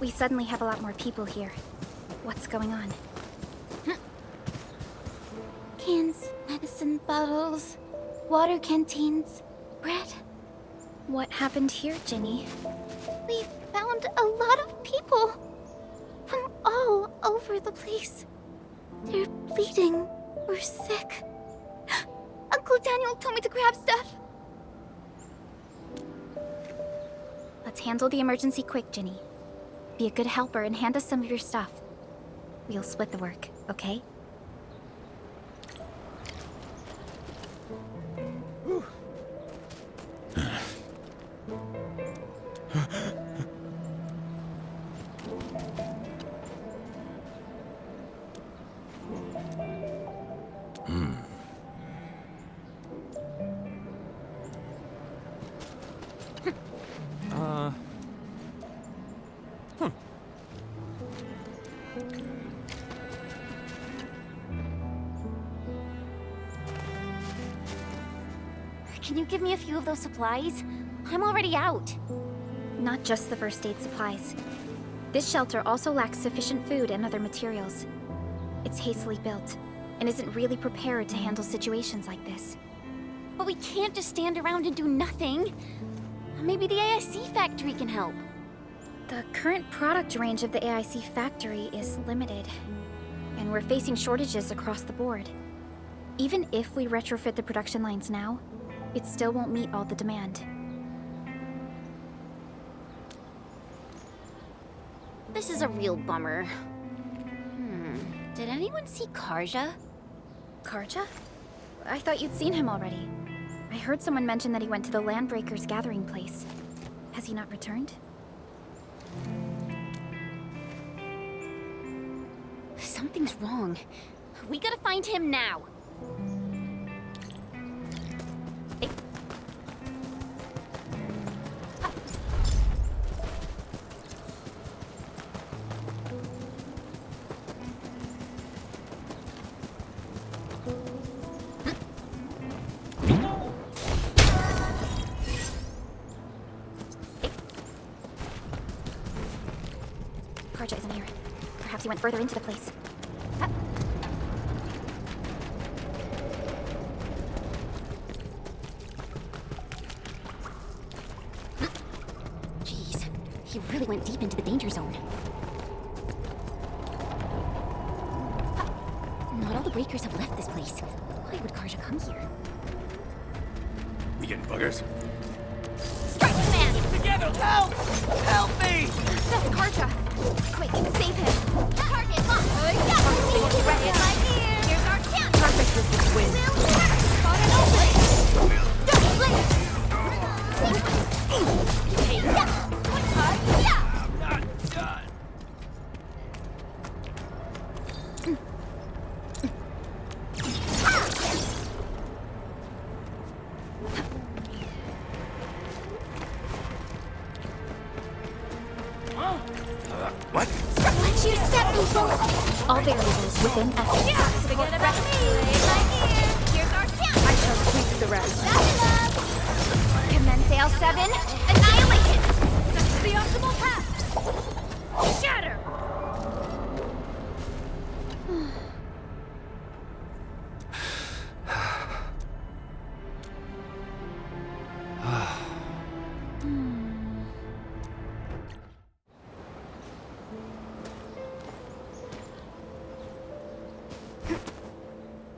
We suddenly have a lot more people here. What's going on? Cans, medicine bottles, water canteens, bread. What happened here, Ginny? We found a lot of people from all over the place. They're bleeding or sick. Uncle Daniel told me to grab stuff. Let's handle the emergency quick, Ginny. Be a good helper and hand us some of your stuff. We'll split the work, okay? Can you give me a few of those supplies? I'm already out. Not just the first aid supplies. This shelter also lacks sufficient food and other materials. It's hastily built, and isn't really prepared to handle situations like this. But we can't just stand around and do nothing. Maybe the AIC factory can help. The current product range of the AIC factory is limited, and we're facing shortages across the board. Even if we retrofit the production lines now, it still won't meet all the demand. This is a real bummer. Did anyone see Karja? Karja? I thought you'd seen him already. I heard someone mention that he went to the Landbreakers gathering place. Has he not returned? Something's wrong. We gotta find him now. Karja isn't here. Perhaps he went further into the place. Jeez, he really went deep into the danger zone. Not all the breakers have left this place. Why would Karja come here? We getting buggers? Strike command! Together! Help! Help me! That's Karja! Quick, save him! Target locked! Right in my ear! Here's our chance! Perfect with this win. We'll never spot an opening! Don't blink! Hey, yeah! Yeah! I'm not done. What? Watch your step, people! All variables within essence. Yeah! Forget about me! Right here! Here's our chance! I shall sweep the rest. That's enough! Commence Sail 7, Annihilation! That's the optimal path! Shatter!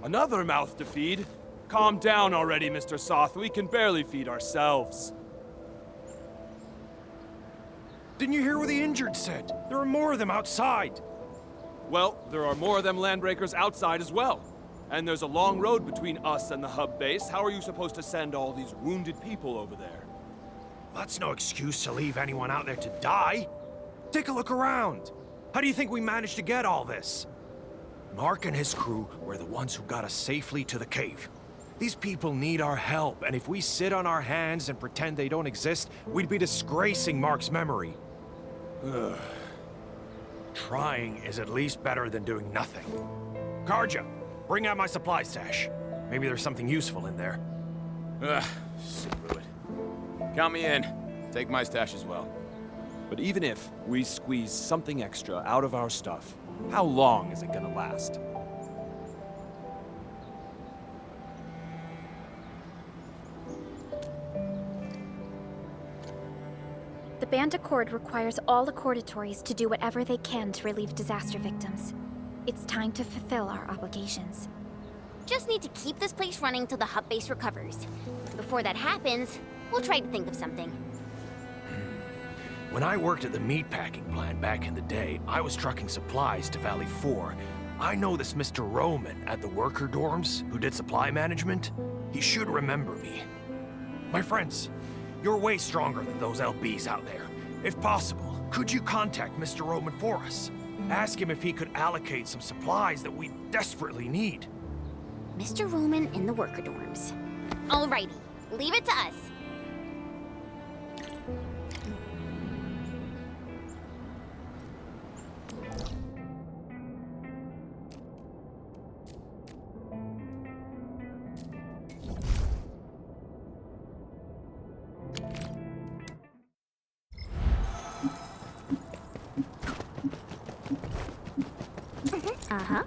Another mouth to feed? Calm down already, Mr. Soth. We can barely feed ourselves. Didn't you hear what the injured said? There are more of them outside. Well, there are more of them Landbreakers outside as well. And there's a long road between us and the hub base. How are you supposed to send all these wounded people over there? That's no excuse to leave anyone out there to die. Take a look around. How do you think we managed to get all this? Mark and his crew were the ones who got us safely to the cave. These people need our help, and if we sit on our hands and pretend they don't exist, we'd be disgracing Mark's memory. Ugh. Trying is at least better than doing nothing. Karja, bring out my supply stash. Maybe there's something useful in there. Ugh, screw it. Count me in. Take my stash as well. But even if we squeeze something extra out of our stuff, how long is it gonna last? The Band Accord requires all Accordatories to do whatever they can to relieve disaster victims. It's time to fulfill our obligations. Just need to keep this place running till the hub base recovers. Before that happens, we'll try to think of something. When I worked at the meatpacking plant back in the day, I was trucking supplies to Valley 4. I know this Mr. Roman at the worker dorms who did supply management. He should remember me. My friends, you're way stronger than those LBs out there. If possible, could you contact Mr. Roman for us? Ask him if he could allocate some supplies that we desperately need. Mr. Roman in the worker dorms. Alrighty, leave it to us. Uh-huh.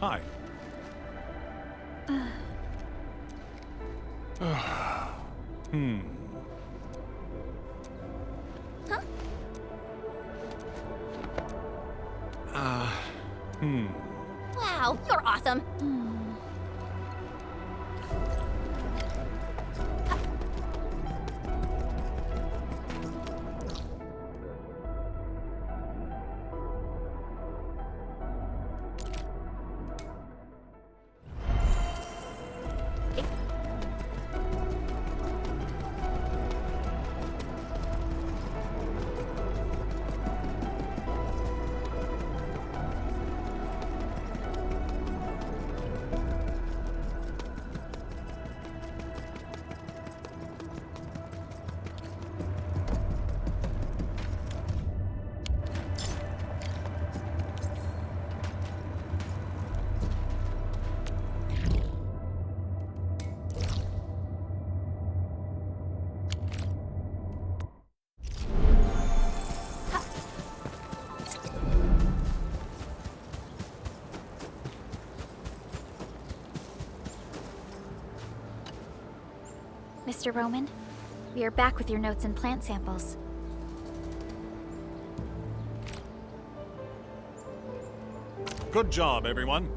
Hi. Wow, you're awesome. Mr. Roman, we are back with your notes and plant samples. Good job, everyone.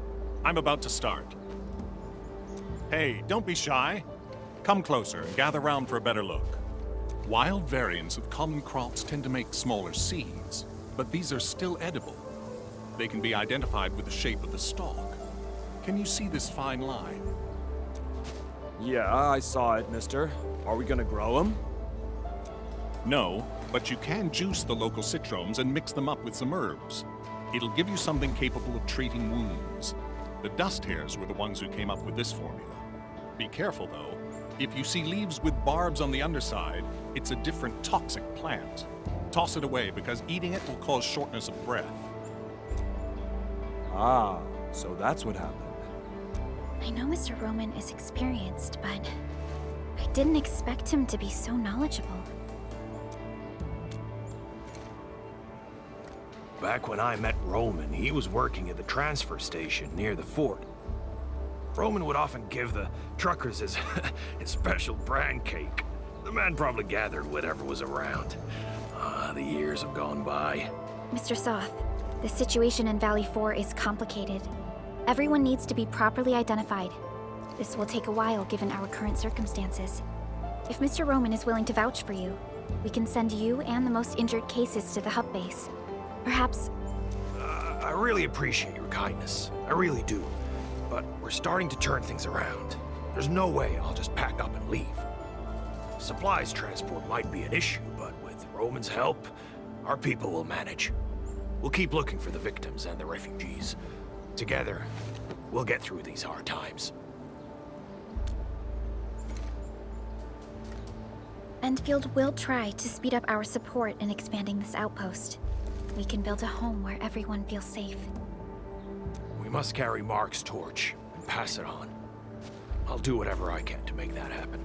I'm about to start. Hey, don't be shy. Come closer and gather round for a better look. Wild variants of common crops tend to make smaller seeds, but these are still edible. They can be identified with the shape of the stalk. Can you see this fine line? Yeah, I saw it, mister. Are we gonna grow them? No, but you can juice the local citromes and mix them up with some herbs. It'll give you something capable of treating wounds. The dust hares were the ones who came up with this formula. Be careful, though. If you see leaves with barbs on the underside, it's a different toxic plant. Toss it away, because eating it will cause shortness of breath. Ah, so that's what happened. I know Mr. Roman is experienced, but I didn't expect him to be so knowledgeable. Back when I met Roman, he was working at the transfer station near the fort. Roman would often give the truckers his, his special brand cake. The man probably gathered whatever was around. The years have gone by. Mr. Soth, the situation in Valley 4 is complicated. Everyone needs to be properly identified. This will take a while given our current circumstances. If Mr. Roman is willing to vouch for you, we can send you and the most injured cases to the hub base. Perhaps... I really appreciate your kindness. I really do. But we're starting to turn things around. There's no way I'll just pack up and leave. Supplies transport might be an issue, but with Roman's help, our people will manage. We'll keep looking for the victims and the refugees. Together, we'll get through these hard times. Endfield will try to speed up our support in expanding this outpost. We can build a home where everyone feels safe. We must carry Mark's torch and pass it on. I'll do whatever I can to make that happen.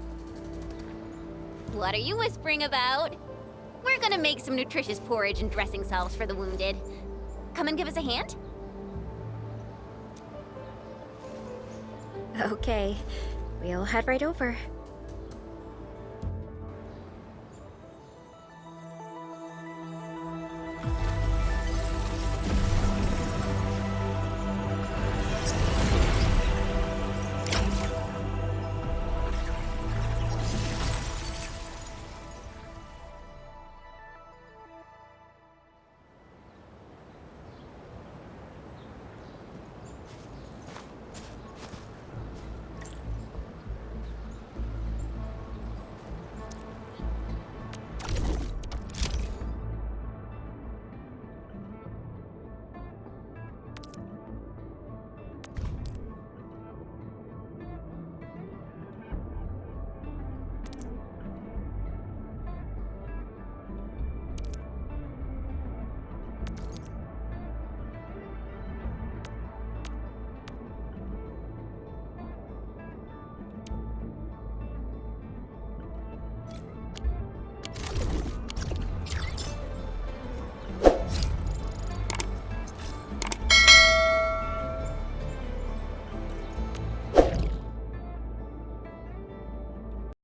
What are you whispering about? We're gonna make some nutritious porridge and dressing salves for the wounded. Come and give us a hand? Okay, we'll head right over.